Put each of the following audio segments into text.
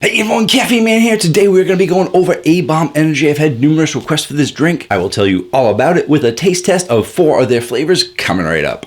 Hey everyone, Caffeine Man here. Today we're going to be going over A-Bomb Energy. I've had numerous requests for this drink. I will tell you all about it with a taste test of 4 of their flavors coming right up.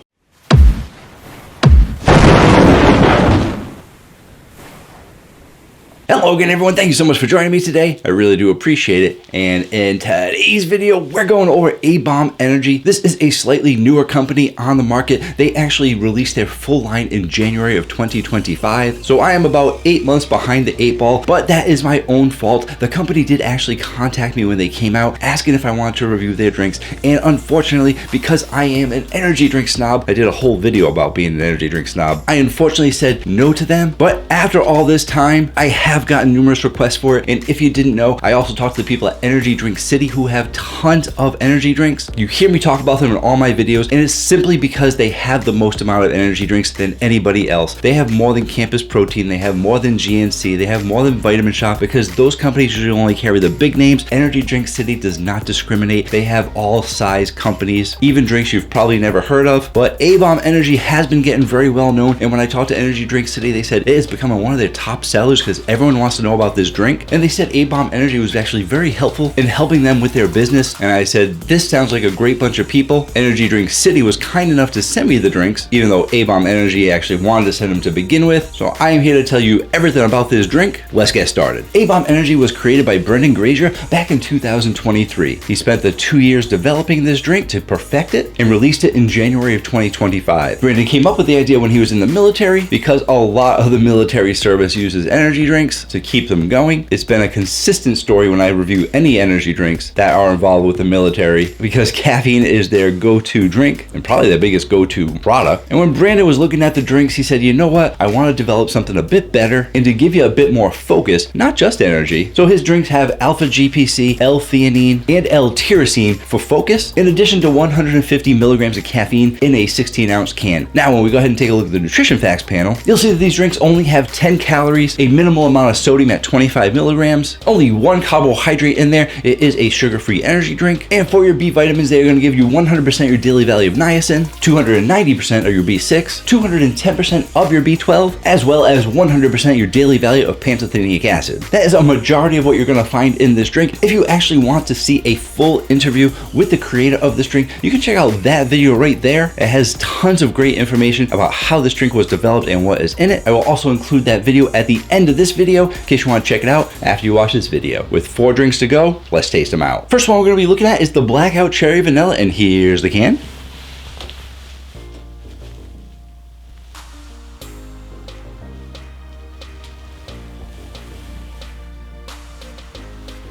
Hello again everyone, thank you so much for joining me today. I really do appreciate it. And in today's video, we're going over A-Bomb Energy. This is a slightly newer company on the market. They actually released their full line in January of 2025. So I am about 8 months behind the 8 ball, but that is my own fault. The company did actually contact me when they came out, asking if I wanted to review their drinks. And unfortunately, because I am an energy drink snob, I did a whole video about being an energy drink snob. I unfortunately said no to them, but after all this time, I have gotten numerous requests for it. And if you didn't know, I also talked to the people at Energy Drink City who have tons of energy drinks. You hear me talk about them in all my videos, and it's simply because they have the most amount of energy drinks than anybody else. They have more than Campus Protein, they have more than GNC, they have more than Vitamin Shoppe, because those companies usually only carry the big names. Energy Drink City does not discriminate. They have all size companies, even drinks you've probably never heard of. But A-Bomb Energy has been getting very well known, and when I talked to Energy Drink City, they said it is becoming one of their top sellers because everyone wants to know about this drink. And they said A-Bomb Energy was actually very helpful in helping them with their business. And I said, this sounds like a great bunch of people. Energy Drink City was kind enough to send me the drinks, even though A-Bomb Energy actually wanted to send them to begin with. So I am here to tell you everything about this drink. Let's get started. A-Bomb Energy was created by Brendan Grazier back in 2023. He spent the 2 years developing this drink to perfect it and released it in January of 2025. Brendan came up with the idea when he was in the military, because a lot of the military service uses energy drinks to keep them going. It's been a consistent story when I review any energy drinks that are involved with the military, because caffeine is their go-to drink and probably their biggest go-to product. And when Brandon was looking at the drinks, he said, you know what? I want to develop something a bit better and to give you a bit more focus, not just energy. So his drinks have alpha GPC, L-theanine, and L-tyrosine for focus, in addition to 150 milligrams of caffeine in a 16-ounce can. Now, when we go ahead and take a look at the nutrition facts panel, you'll see that these drinks only have 10 calories, a minimal amount of sodium at 25 milligrams, only 1 carbohydrate in there. It is a sugar-free energy drink. And for your B vitamins, they're going to give you 100% your daily value of niacin, 290% of your B6, 210% of your B12, as well as 100% your daily value of pantothenic acid. That is a majority of what you're going to find in this drink. If you actually want to see a full interview with the creator of this drink, you can check out that video right there. It has tons of great information about how this drink was developed and what is in it. I will also include that video at the end of this video in case you want to check it out after you watch this video. With 4 drinks to go, let's taste them out. First one we're going to be looking at is the Blackout Cherry Vanilla, and here's the can.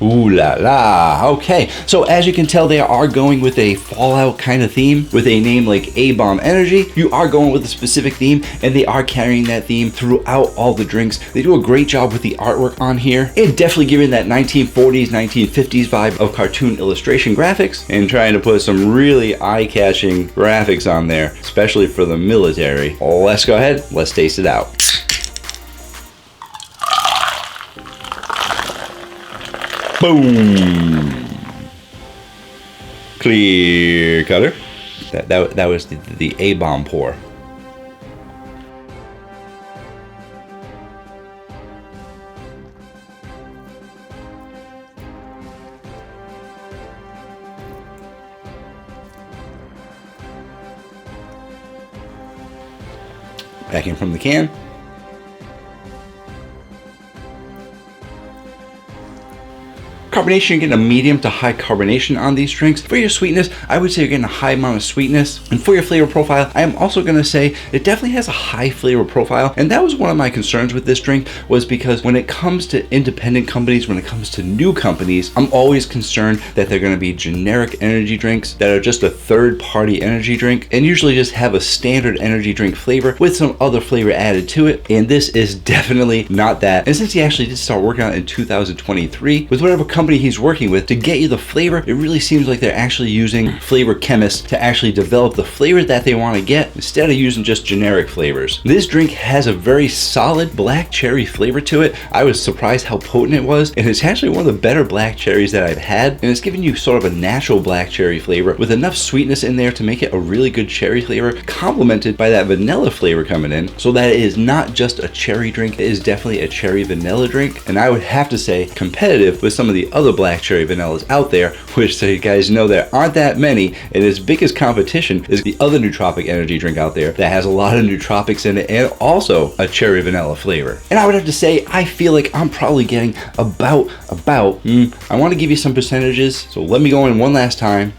Ooh la la. Okay, so as you can tell, they are going with a Fallout kind of theme. With a name like A-Bomb Energy, you are going with a specific theme, and they are carrying that theme throughout all the drinks. They do a great job with the artwork on here, and definitely giving that 1940s, 1950s vibe of cartoon illustration graphics, and trying to put some really eye-catching graphics on there, especially for the military. Let's go ahead, let's taste it out. Boom! Clear color. That was the A-Bomb pour. Back in from the can. Carbonation, you're getting a medium to high carbonation on these drinks. For your sweetness, I would say you're getting a high amount of sweetness. And for your flavor profile, I am also going to say it definitely has a high flavor profile. And that was one of my concerns with this drink, was because when it comes to independent companies, when it comes to new companies, I'm always concerned that they're going to be generic energy drinks that are just a third-party energy drink and usually just have a standard energy drink flavor with some other flavor added to it. And this is definitely not that. And since he actually did start working on it in 2023, with whatever company company he's working with to get you the flavor. It really seems like they're actually using flavor chemists to actually develop the flavor that they want to get instead of using just generic flavors. This drink has a very solid black cherry flavor to it. I was surprised how potent it was, and it's actually one of the better black cherries that I've had, and it's giving you sort of a natural black cherry flavor with enough sweetness in there to make it a really good cherry flavor, complemented by that vanilla flavor coming in, so that it is not just a cherry drink, it is definitely a cherry vanilla drink. And I would have to say competitive with some of the other black cherry vanillas out there, which, so you guys know, there aren't that many, and its biggest competition is the other nootropic energy drink out there that has a lot of nootropics in it and also a cherry vanilla flavor. And I would have to say, I feel like I'm probably getting about, I want to give you some percentages, so let me go in one last time.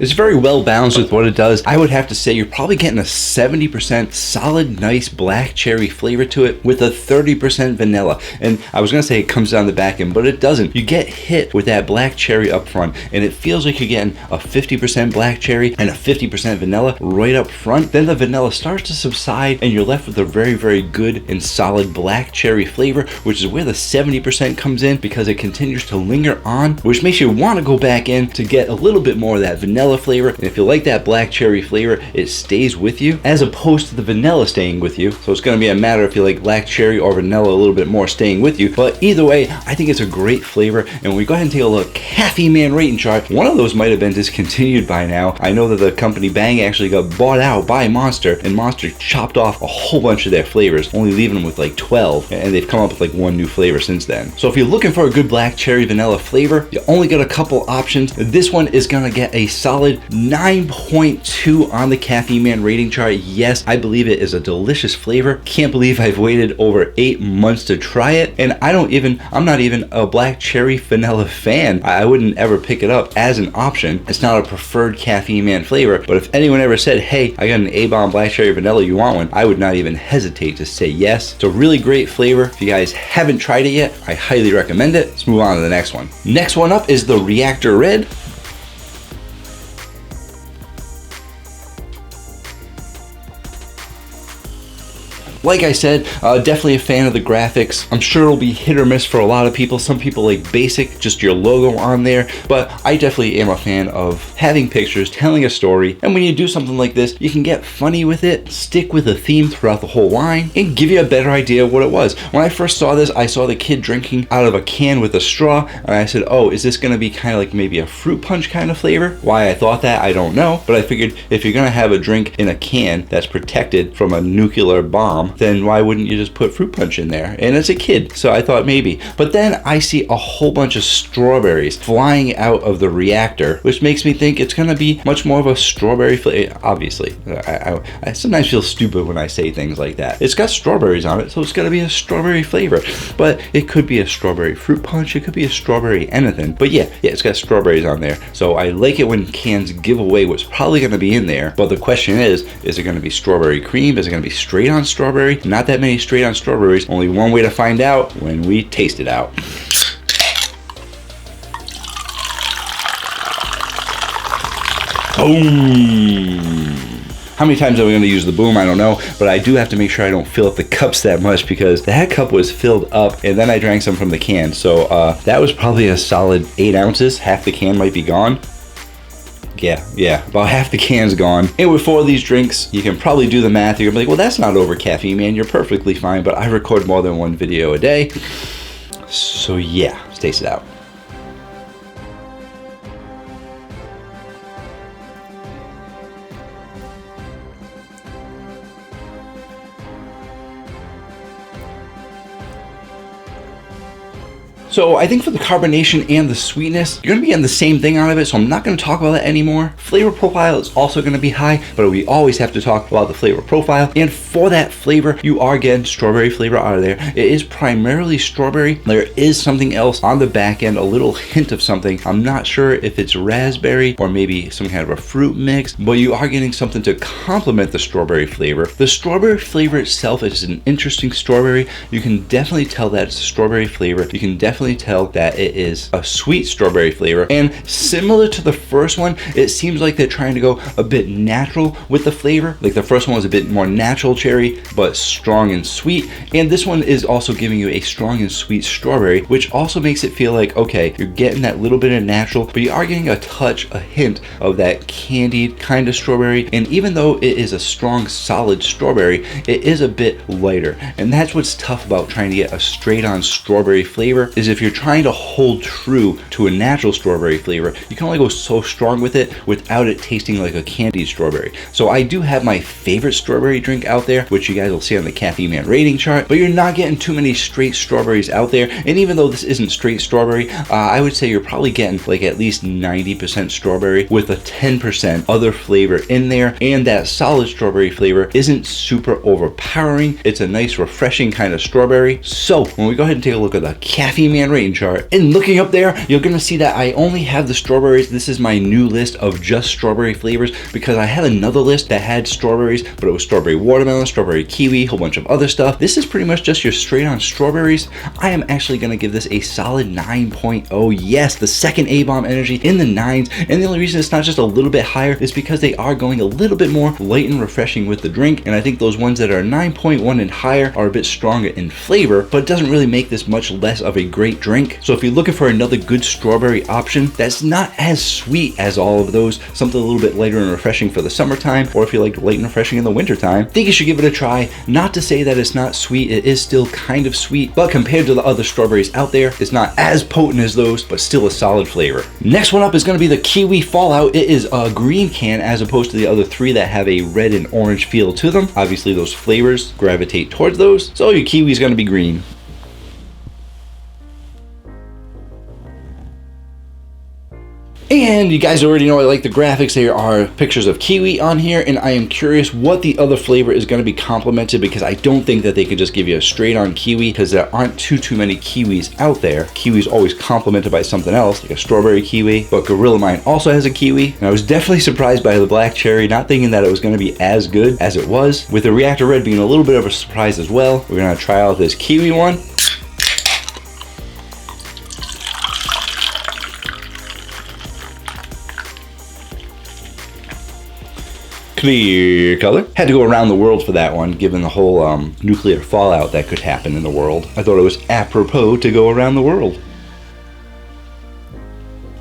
It's very well balanced with what it does. I would have to say you're probably getting a 70% solid, nice black cherry flavor to it with a 30% vanilla. And I was gonna say it comes down the back end, but it doesn't. You get hit with that black cherry up front, and it feels like you're getting a 50% black cherry and a 50% vanilla right up front. Then the vanilla starts to subside, and you're left with a very, very good and solid black cherry flavor, which is where the 70% comes in because it continues to linger on, which makes you want to go back in to get a little bit more of that vanilla flavor. And if you like that black cherry flavor, it stays with you as opposed to the vanilla staying with you. So it's going to be a matter if you like black cherry or vanilla a little bit more staying with you. But either way, I think it's a great flavor. And when we go ahead and take a look, Caffeine Man rating chart, one of those might have been discontinued by now. I know that the company Bang actually got bought out by Monster, and Monster chopped off a whole bunch of their flavors, only leaving them with like 12, and they've come up with like one new flavor since then. So if you're looking for a good black cherry vanilla flavor, you only got a couple options. This one is going to get a solid 9.2 on the Caffeine Man rating chart. Yes, I believe it is a delicious flavor. Can't believe I've waited over 8 months to try it, and I'm not even a black cherry vanilla fan. I wouldn't ever pick it up as an option. It's not a preferred Caffeine Man flavor, but if anyone ever said, hey, I got an A-Bomb black cherry vanilla, you want one? I would not even hesitate to say yes. It's a really great flavor. If you guys haven't tried it yet, I highly recommend it. Let's move on to the next one. Next one up is the Reactor Red. Like I said, definitely a fan of the graphics. I'm sure it'll be hit or miss for a lot of people. Some people like basic, just your logo on there, but I definitely am a fan of having pictures, telling a story, and when you do something like this, you can get funny with it, stick with a theme throughout the whole line, and give you a better idea of what it was. When I first saw this, I saw the kid drinking out of a can with a straw, and I said, oh, is this gonna be kind of like maybe a fruit punch kind of flavor? Why I thought that, I don't know, but I figured if you're gonna have a drink in a can that's protected from a nuclear bomb, then why wouldn't you just put fruit punch in there? And it's a kid, so I thought maybe. But then I see a whole bunch of strawberries flying out of the reactor, which makes me think it's gonna be much more of a strawberry flavor. Obviously, I sometimes feel stupid when I say things like that. It's got strawberries on it, so it's gonna be a strawberry flavor. But it could be a strawberry fruit punch, it could be a strawberry anything. But yeah, it's got strawberries on there. So I like it when cans give away what's probably gonna be in there. But the question is it gonna be strawberry cream? Is it gonna be straight on strawberry? Not that many straight on strawberries. Only one way to find out: when we taste it out. Boom! How many times are we going to use the boom? I don't know, but I do have to make sure I don't fill up the cups that much because that cup was filled up and then I drank some from the can. So that was probably a solid 8 ounces. Half the can might be gone. Yeah, about half the can's gone. And with 4 of these drinks, you can probably do the math. You're gonna be like, well, that's not over Caffeine Man. You're perfectly fine, but I record more than 1 video a day. So yeah, let's taste it out. So I think for the carbonation and the sweetness, you're gonna be getting the same thing out of it, so I'm not gonna talk about that anymore. Flavor profile is also gonna be high, but we always have to talk about the flavor profile. And for that flavor, you are getting strawberry flavor out of there. It is primarily strawberry. There is something else on the back end, a little hint of something. I'm not sure if it's raspberry or maybe some kind of a fruit mix, but you are getting something to complement the strawberry flavor. The strawberry flavor itself is an interesting strawberry. You can definitely tell that it's a strawberry flavor. You can definitely definitely tell that it is a sweet strawberry flavor. And similar to the first one, it seems like they're trying to go a bit natural with the flavor. Like the first one was a bit more natural cherry, but strong and sweet. And this one is also giving you a strong and sweet strawberry, which also makes it feel like, okay, you're getting that little bit of natural, but you are getting a touch, a hint of that candied kind of strawberry. And even though it is a strong, solid strawberry, it is a bit lighter. And that's what's tough about trying to get a straight on strawberry flavor, is if you're trying to hold true to a natural strawberry flavor, you can only go so strong with it without it tasting like a candied strawberry. So I do have my favorite strawberry drink out there, which you guys will see on the Caffeine Man rating chart, but you're not getting too many straight strawberries out there. And even though this isn't straight strawberry, I would say you're probably getting like at least 90% strawberry with a 10% other flavor in there. And that solid strawberry flavor isn't super overpowering. It's a nice, refreshing kind of strawberry. So when we go ahead and take a look at the Caffeine Man rating chart, and looking up there, you're gonna see that I only have the strawberries. This is my new list of just strawberry flavors, because I had another list that had strawberries, but it was strawberry watermelon, strawberry kiwi, a whole bunch of other stuff. This is pretty much just your straight on strawberries. I am actually gonna give this a solid 9.0. Yes, the second A-bomb energy in the 9s. And the only reason it's not just a little bit higher is because they are going a little bit more light and refreshing with the drink. And I think those ones that are 9.1 and higher are a bit stronger in flavor, but it doesn't really make this much less of a great drink. So if you're looking for another good strawberry option that's not as sweet as all of those, something a little bit lighter and refreshing for the summertime, or if you like light and refreshing in the wintertime, I think you should give it a try. Not to say that it's not sweet, it is still kind of sweet, but compared to the other strawberries out there, it's not as potent as those, but still a solid flavor. Next one up is gonna be the Kiwi Fallout. It is a green can as opposed to the other three that have a red and orange feel to them. Obviously those flavors gravitate towards those, so your kiwi is gonna be green. And you guys already know I like the graphics. There are pictures of kiwi on here, and I am curious what the other flavor is going to be complemented, because I don't think that they could just give you a straight on kiwi, because there aren't too many kiwis out there. Kiwi's always complemented by something else, like a strawberry kiwi, but Gorilla Mine also has a kiwi. And I was definitely surprised by the black cherry, not thinking that it was going to be as good as it was, with the Reactor Red being a little bit of a surprise as well. We're going to try out this kiwi one. Clear color. Had to go around the world for that one, given the whole nuclear fallout that could happen in the world. I thought it was apropos to go around the world.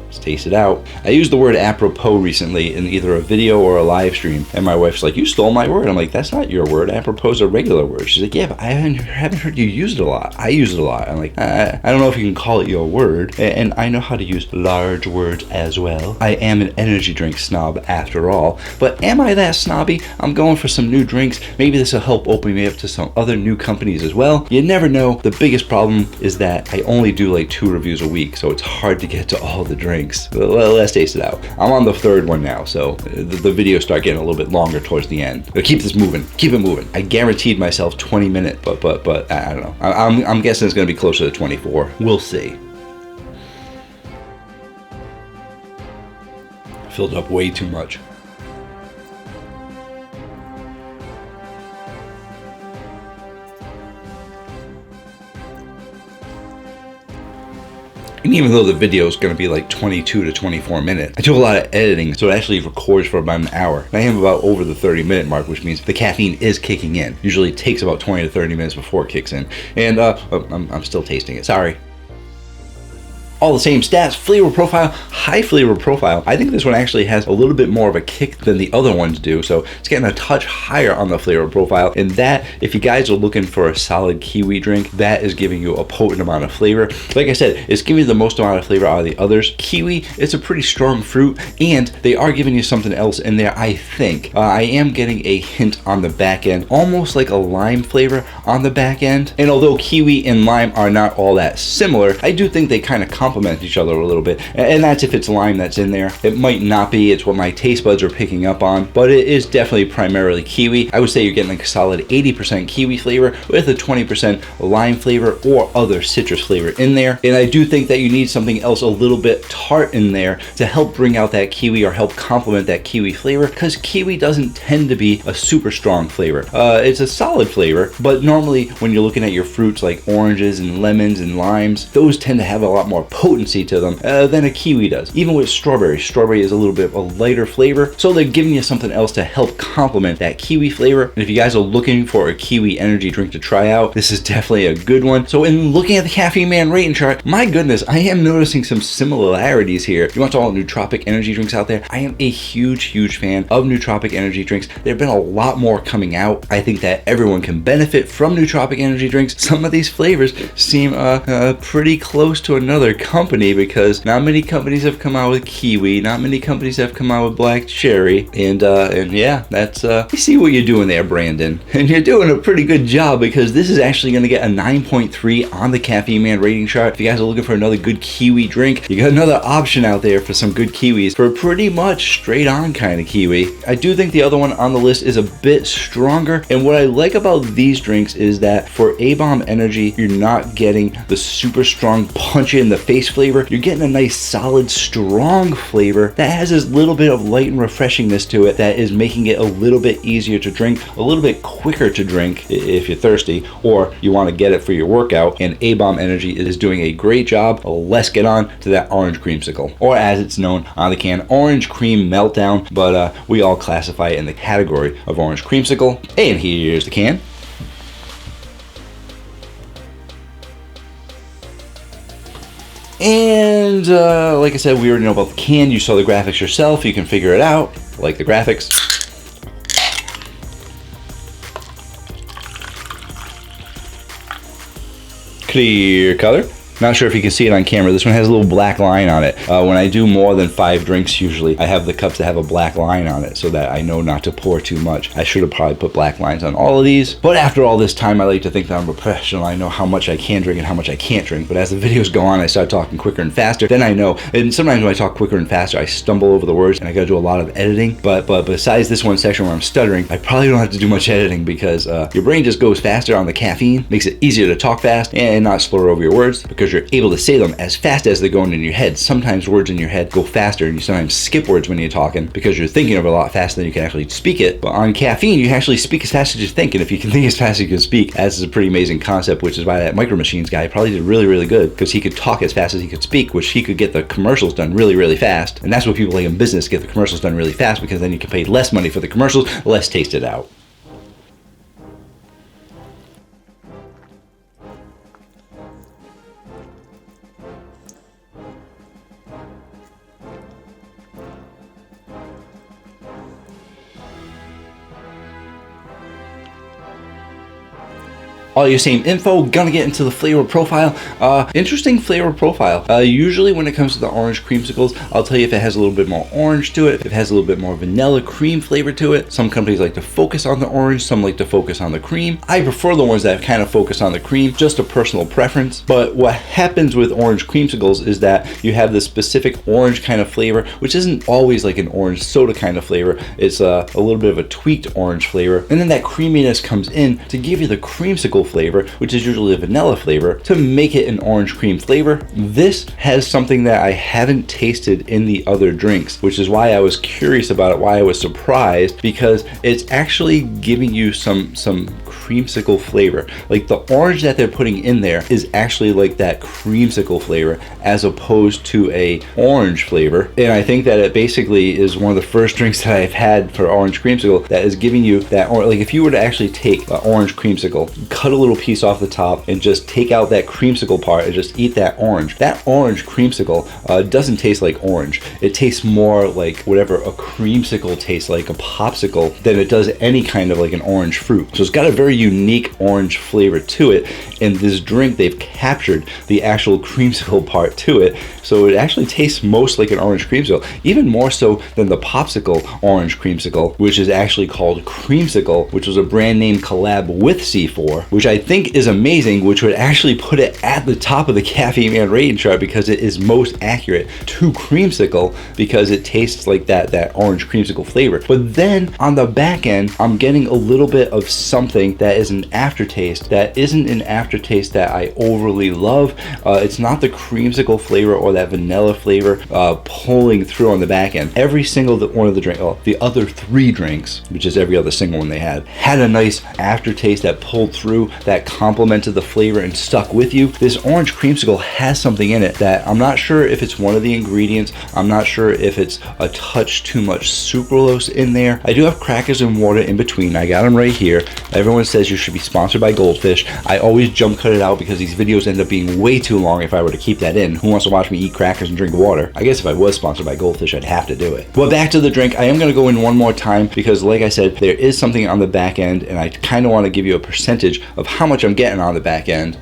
Let's taste it out. I used the word apropos recently in either a video or a live stream, and my wife's like, "You stole my word." I'm like, "That's not your word. Apropos is a regular word." She's like, "Yeah, but I haven't heard you use it a lot." I use it a lot. I'm like, I don't know if you can call it your word, and I know how to use large words as well. I am an energy drink snob after all, but am I that snobby? I'm going for some new drinks. Maybe this will help open me up to some other new companies as well. You never know. The biggest problem is that I only do like 2 reviews a week, so it's hard to get to all the drinks. Well, let's taste it out. I'm on the 3rd one now, so the videos start getting a little bit longer towards the end. But keep this moving. Keep it moving. I guaranteed myself 20 minutes, but I don't know. I'm guessing it's going to be closer to 24. We'll see. I filled up way too much. And even though the video is going to be like 22 to 24 minutes, I do a lot of editing, so it actually records for about an hour. And I am about over the 30-minute mark, which means the caffeine is kicking in. Usually it takes about 20 to 30 minutes before it kicks in. And I'm still tasting it, sorry. All the same stats, flavor profile, high flavor profile. I think this one actually has a little bit more of a kick than the other ones do, so it's getting a touch higher on the flavor profile. And that, if you guys are looking for a solid kiwi drink, that is giving you a potent amount of flavor. Like I said, it's giving you the most amount of flavor out of the others. Kiwi, it's a pretty strong fruit, and they are giving you something else in there, I think. I am getting a hint on the back end, almost like a lime flavor on the back end. And although kiwi and lime are not all that similar, I do think they kind of complement complement each other a little bit. And that's if it's lime that's in there. It might not be. It's what my taste buds are picking up on, but it is definitely primarily kiwi. I would say you're getting like a solid 80% kiwi flavor with a 20% lime flavor or other citrus flavor in there. And I do think that you need something else a little bit tart in there to help bring out that kiwi or help complement that kiwi flavor, because kiwi doesn't tend to be a super strong flavor. It's a solid flavor, but normally when you're looking at your fruits like oranges and lemons and limes, those tend to have a lot more potency to them than a kiwi does. Even with strawberry, strawberry is a little bit of a lighter flavor, so they're giving you something else to help complement that kiwi flavor. And if you guys are looking for a kiwi energy drink to try out, this is definitely a good one. So in looking at the Caffeine Man rating chart, my goodness, I am noticing some similarities here. You want all nootropic energy drinks out there? I am a huge fan of nootropic energy drinks. There have been a lot more coming out. I think that everyone can benefit from nootropic energy drinks. Some of these flavors seem pretty close to another company, because not many companies have come out with kiwi, not many companies have come out with black cherry, and yeah, that's I see what you're doing there, Brandon, and you're doing a pretty good job, because this is actually going to get a 9.3 on the Caffeine Man rating chart. If you guys are looking for another good kiwi drink, you got another option out there for some good kiwis for pretty much straight on kind of kiwi. I do think the other one on the list is a bit stronger, and what I like about these drinks is that for A-Bomb Energy, you're not getting the super strong punch in the face flavor. You're getting a nice solid strong flavor that has this little bit of light and refreshingness to it that is making it a little bit easier to drink, a little bit quicker to drink if you're thirsty or you want to get it for your workout. And A-Bomb Energy is doing a great job. Let's get on to that orange creamsicle, or as it's known on the can, orange cream meltdown, but we all classify it in the category of orange creamsicle. And here's the can. And like I said, we already know about the can. You saw the graphics yourself. You can figure it out. Like the graphics. Clear color. Not sure if you can see it on camera. This one has a little black line on it. When I do more than 5 drinks, usually I have the cups that have a black line on it so that I know not to pour too much. I should have probably put black lines on all of these. But after all this time, I like to think that I'm a professional. I know how much I can drink and how much I can't drink. But as the videos go on, I start talking quicker and faster. Then I know. And sometimes when I talk quicker and faster, I stumble over the words and I got to do a lot of editing. But besides this one section where I'm stuttering, I probably don't have to do much editing, because your brain just goes faster on the caffeine. Makes it easier to talk fast and not slur over your words, because you're able to say them as fast as they're going in your head. Sometimes words in your head go faster, and you sometimes skip words when you're talking because you're thinking of it a lot faster than you can actually speak it. But on caffeine, you actually speak as fast as you think, and if you can think as fast as you can speak, this is a pretty amazing concept, which is why that Micro Machines guy probably did really good, because he could talk as fast as he could speak, which he could get the commercials done really fast. And that's what people like in business, get the commercials done really fast, because then you can pay less money for the commercials, less taste it out. All your same info. Gonna get into the flavor profile. Interesting flavor profile. Usually when it comes to the orange creamsicles, I'll tell you if it has a little bit more orange to it, if it has a little bit more vanilla cream flavor to it. Some companies like to focus on the orange, some like to focus on the cream. I prefer the ones that kind of focus on the cream, just a personal preference. But what happens with orange creamsicles is that you have this specific orange kind of flavor, which isn't always like an orange soda kind of flavor. It's a little bit of a tweaked orange flavor. And then that creaminess comes in to give you the creamsicle flavor, which is usually a vanilla flavor, to make it an orange cream flavor. This has something that I haven't tasted in the other drinks, which is why I was curious about it, why I was surprised, because it's actually giving you some creamsicle flavor. Like the orange that they're putting in there is actually like that creamsicle flavor as opposed to a orange flavor. And I think that it basically is one of the first drinks that I've had for orange creamsicle that is giving you that, or like if you were to actually take an orange creamsicle, cut a little piece off the top and just take out that creamsicle part and just eat that orange creamsicle doesn't taste like orange. It tastes more like whatever a creamsicle tastes like, a popsicle, than it does any kind of like an orange fruit. So it's got a very unique orange flavor to it. In this drink, they've captured the actual creamsicle part to it. So it actually tastes most like an orange creamsicle, even more so than the popsicle orange creamsicle, which is actually called Creamsicle, which was a brand name collab with C4, which I think is amazing, which would actually put it at the top of the Caffeine Man rating chart because it is most accurate to Creamsicle because it tastes like that orange creamsicle flavor. But then on the back end, I'm getting a little bit of something that is an aftertaste that isn't an aftertaste that I overly love. It's not the creamsicle flavor or that vanilla flavor pulling through on the back end. Every single one of the drinks, the other 3 drinks, which is every other single one they had a nice aftertaste that pulled through, that complemented the flavor and stuck with you. This orange creamsicle has something in it that I'm not sure if it's one of the ingredients. I'm not sure if it's a touch too much sucralose in there. I do have crackers and water in between. I got them right here. Everyone says you should be sponsored by Goldfish. I always jump cut it out because these videos end up being way too long if I were to keep that in. Who wants to watch me eat crackers and drink water? I guess if I was sponsored by Goldfish, I'd have to do it. But back to the drink, I am going to go in one more time because like I said, there is something on the back end and I kind of want to give you a percentage of how much I'm getting on the back end.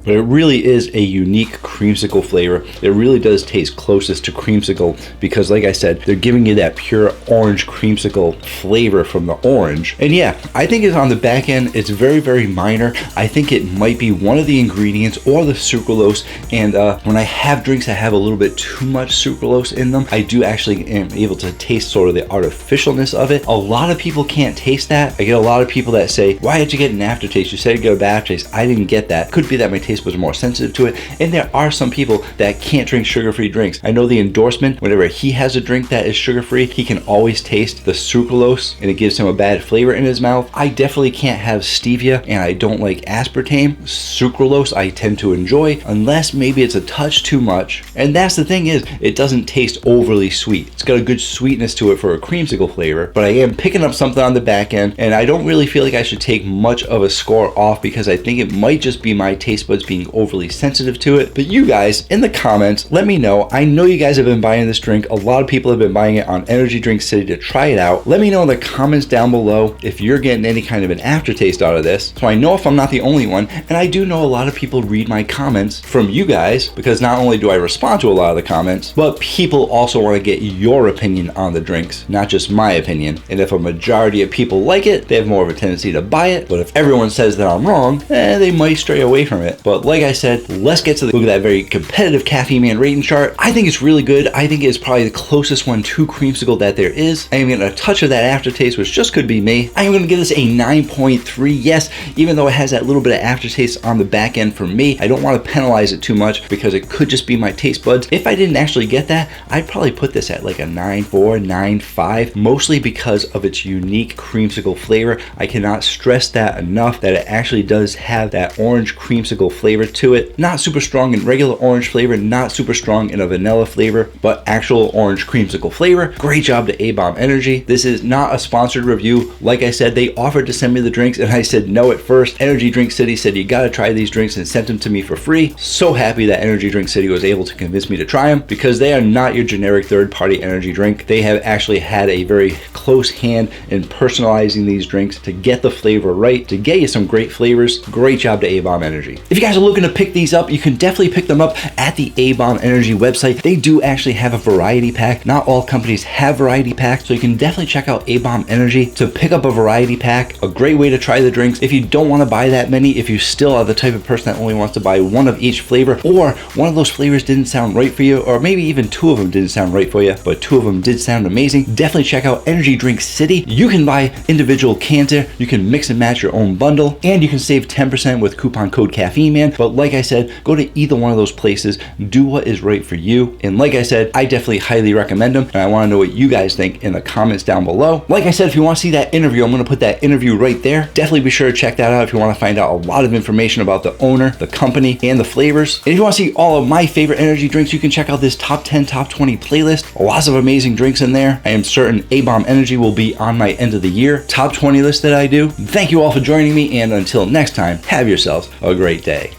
But it really is a unique creamsicle flavor. It really does taste closest to creamsicle because like I said, they're giving you that pure orange creamsicle flavor from the orange. And yeah, I think it's on the back end, it's very, very minor. I think it might be one of the ingredients or the sucralose. And when I have drinks that have a little bit too much sucralose in them, I do actually am able to taste sort of the artificialness of it. A lot of people can't taste that. I get a lot of people that say, why did you get an aftertaste? You said you got an aftertaste. I didn't get that. Could be that my taste was more sensitive to it, and there are some people that can't drink sugar-free drinks. I know the endorsement, whenever he has a drink that is sugar-free, he can always taste the sucralose and it gives him a bad flavor in his mouth. I definitely can't have stevia and I don't like aspartame. Sucralose I tend to enjoy unless maybe it's a touch too much, and that's the thing is it doesn't taste overly sweet. It's got a good sweetness to it for a creamsicle flavor, but I am picking up something on the back end and I don't really feel like I should take much of a score off because I think it might just be my taste buds being overly sensitive to it. But you guys in the comments, let me know. I know you guys have been buying this drink. A lot of people have been buying it on Energy Drink City to try it out. Let me know in the comments down below if you're getting any kind of an aftertaste out of this, so I know if I'm not the only one. And I do know a lot of people read my comments from you guys because not only do I respond to a lot of the comments, but people also want to get your opinion on the drinks, not just my opinion. And if a majority of people like it, they have more of a tendency to buy it. But if everyone says that I'm wrong, they might stray away from it. But like I said, let's get to look at that very competitive Caffeine Man rating chart. I think it's really good. I think it's probably the closest one to creamsicle that there is. I am getting a touch of that aftertaste, which just could be me. I am going to give this a 9.3. Yes, even though it has that little bit of aftertaste on the back end for me, I don't want to penalize it too much because it could just be my taste buds. If I didn't actually get that, I'd probably put this at like a 9.4, 9.5, mostly because of its unique creamsicle flavor. I cannot stress that enough that it actually does have that orange creamsicle flavor to it. Not super strong in regular orange flavor, not super strong in a vanilla flavor, but actual orange creamsicle flavor. Great job to A-Bomb Energy. This is not a sponsored review. Like I said, they offered to send me the drinks and I said no at first. Energy Drink City said you gotta try these drinks and sent them to me for free. So happy that Energy Drink City was able to convince me to try them because they are not your generic third-party energy drink. They have actually had a very close hand in personalizing these drinks to get the flavor right, to get you some great flavors. Great job to A-Bomb Energy. If you guys are looking to pick these up, you can definitely pick them up at the A-Bomb Energy website. They do actually have a variety pack. Not all companies have variety packs, so you can definitely check out A-Bomb Energy to pick up a variety pack. A great way to try the drinks. If you don't want to buy that many, if you still are the type of person that only wants to buy one of each flavor, or one of those flavors didn't sound right for you, or maybe even two of them didn't sound right for you, but two of them did sound amazing, definitely check out Energy Drink City. You can buy individual cans there, you can mix and match your own bundle, and you can save 10% with coupon code Caffeine Man. But like I said, go to either one of those places, do what is right for you. And like I said, I definitely highly recommend them, and I want to know what you guys think in the comments down below. Like I said, if you want to see that interview, I'm going to put that interview right there. Definitely be sure to check that out if you want to find out a lot of information about the owner, the company, and the flavors. And if you want to see all of my favorite energy drinks, you can check out this top 10, top 20 playlist. Lots of amazing drinks in there. I am certain A-Bomb Energy will be on my end of the year top 20 list that I do. Thank you all for joining me, and until next time, have yourselves a great day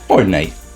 or night.